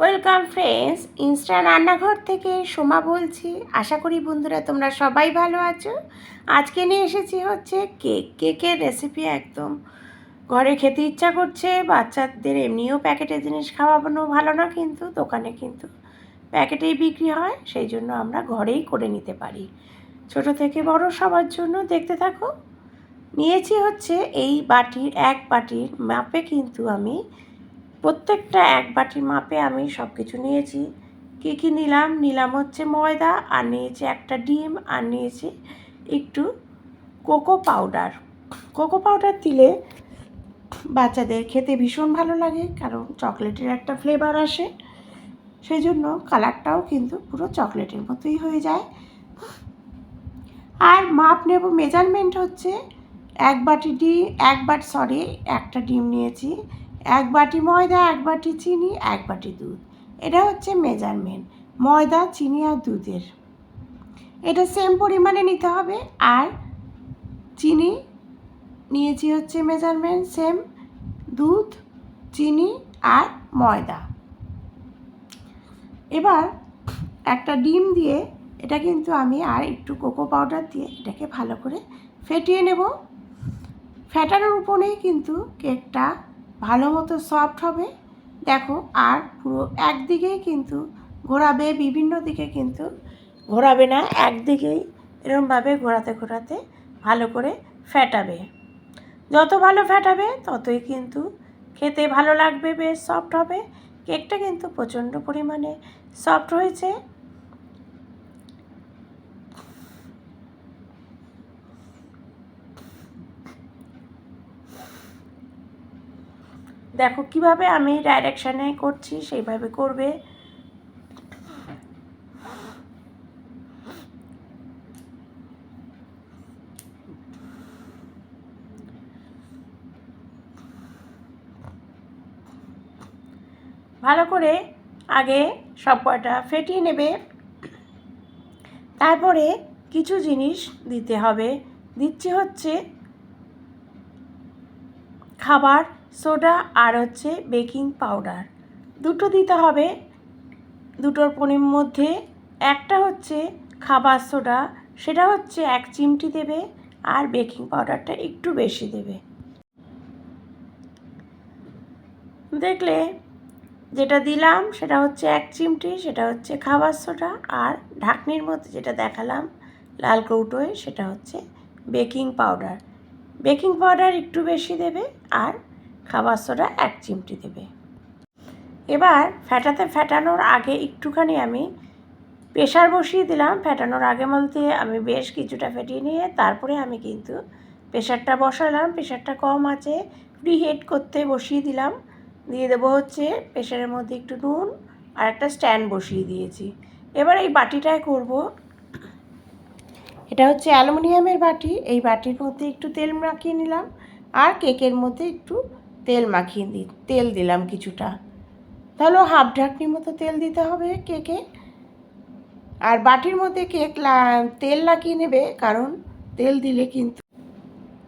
Welcome friends, instant রান্নাঘর থেকে সোমা বলছি। আশা করি বন্ধুরা তোমরা সবাই ভালো আছো। আজকে নিয়ে এসেছি হচ্ছে কেকের রেসিপি। একদম ঘরে খেতে ইচ্ছা করছে। বাচ্চাদের এমনিও প্যাকেটের জিনিস খাওয়ানো ভালো না, কিন্তু দোকানে কিন্তু প্যাকেটেই বিক্রি হয়, সেই জন্য আমরা ঘরেই করে নিতে পারি। ছোট থেকে বড় সবার জন্য। দেখতে থাকো। নিয়েছি হচ্ছে এই বাটির, এক বাটির মাপে কিন্তু আমি প্রত্যেকটা এক বাটির মাপে আমি সব কিছু নিয়েছি। কী নিলাম হচ্ছে ময়দা, আর নিয়েছি একটা ডিম, আর নিয়েছি একটু কোকো পাউডার। কোকো পাউডার দিলে বাচ্চাদের খেতে ভীষণ ভালো লাগে, কারণ চকলেটের একটা ফ্লেভার আসে, সেই জন্য কালারটাও কিন্তু পুরো চকলেটের মতোই হয়ে যায়। আর মাপ নেব, মেজারমেন্ট হচ্ছে একটা ডিম নিয়েছি, এক বাটি ময়দা, এক বাটি চিনি, এক বাটি দুধ। এটা হচ্ছে মেজারমেন্ট ময়দা, চিনি আর দুধের। এটা সেম পরিমাণে নিতে হবে। আর চিনি নিয়েছি হচ্ছে মেজারমেন্ট সেম, দুধ, চিনি আর ময়দা। এবার একটা ডিম দিয়ে এটা কিন্তু আমি আর একটু কোকো পাউডার দিয়ে এটাকে ভালো করে ফেটিয়ে নেব। ফেটানোর উপরেই কিন্তু কেকটা ভালো মতো সফট হবে। দেখো, আর পুরো একদিকেই কিন্তু ঘোরাবে, বিভিন্ন দিকে কিন্তু ঘোরাবে না, একদিকেই এরকমভাবে ঘোরাতে ঘোরাতে ভালো করে ফেটাবে। যত ভালো ফেটাবে ততই কিন্তু খেতে ভালো লাগবে, বেশ সফট হবে। কেকটা কিন্তু প্রচণ্ড পরিমাণে সফট হয়েছে। দেখো কিভাবে আমি ডাইরেকশানে করছি, সেইভাবে করবে। ভালো করে আগে সব কয়টা ফেটিয়ে নেবে, তারপরে কিছু জিনিস দিতে হবে। দিচ্ছি হচ্ছে খাবার সোডা আর হচ্ছে বেকিং পাউডার, দুটো দিতে হবে। দুটোর মধ্যে একটা হচ্ছে খাবার সোডা, সেটা হচ্ছে 1 চিমটি দেবে, আর বেকিং পাউডারটা একটু বেশি দেবে। দেখলে যেটা দিলাম সেটা হচ্ছে 1 চিমটি, সেটা হচ্ছে খাবার সোডা, আর ঢাকনির মধ্যে যেটা দেখালাম লাল কৌটোয় সেটা হচ্ছে বেকিং পাউডার। বেকিং পাউডার একটু বেশি দেবে, আর খাবার সোডা 1 চিমটি দেবে। এবার ফেটানোর আগে একটুখানি আমি প্রেশার বসিয়ে দিলাম। ফেটানোর আগে বলতে আমি বেশ কিছুটা ফেটিয়ে নিয়ে তারপরে আমি কিন্তু প্রেশারটা বসালাম। প্রেশারটা কম আছে, প্রিহিট করতে বসিয়ে দিলাম। দিয়ে দেবো হচ্ছে প্রেশারের মধ্যে একটু নুন, আর একটা স্ট্যান্ড বসিয়ে দিয়েছি। এবার এই বাটিটায় করব। এটা হচ্ছে অ্যালুমিনিয়ামের বাটি। এই বাটির মধ্যে একটু তেল মাখিয়ে নিলাম, আর কেকের মধ্যে একটু তেল দিলাম কিছুটা। তাহলে হাফ ঢাকনির মতো তেল দিতে হবে কেকে। আর বাটির মধ্যে তেল লাগিয়ে নেবে, কারণ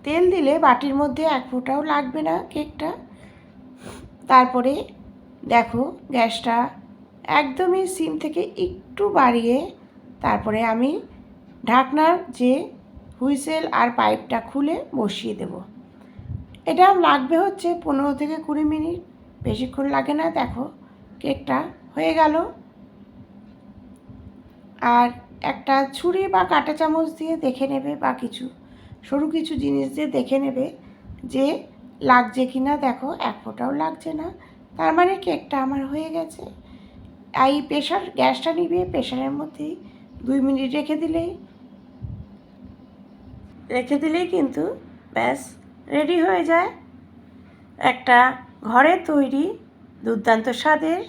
তেল দিলে বাটির মধ্যে এক ফোঁটাও লাগবে না কেকটা। তারপরে দেখো, গ্যাসটা একদমই সিম থেকে একটু বাড়িয়ে তারপরে আমি ঢাকনার যে হুইসেল আর পাইপটা খুলে বসিয়ে দেব। এটা লাগবে হচ্ছে 15 থেকে 20 মিনিট, বেশিক্ষণ লাগে না। দেখো কেকটা হয়ে গেল। আর একটা ছুরি বা কাঁটা চামচ দিয়ে দেখে নেবে, বা সরু কিছু জিনিস দিয়ে দেখে নেবে যে লাগছে কি না। দেখো, এক ফোঁটাও লাগছে না, তার মানে কেকটা আমার হয়ে গেছে। এই গ্যাসটা নিভিয়ে প্রেশারের মধ্যেই 2 মিনিট রেখে দিলেই কিন্তু ব্যাস রেডি হয়ে যায় একটা ঘরে তৈরি দুর্দান্ত স্বাদের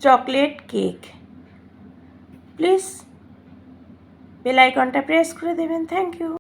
চকলেট কেক। প্লিজ বেল আইকনটা প্রেস করে দেবেন। Thank you.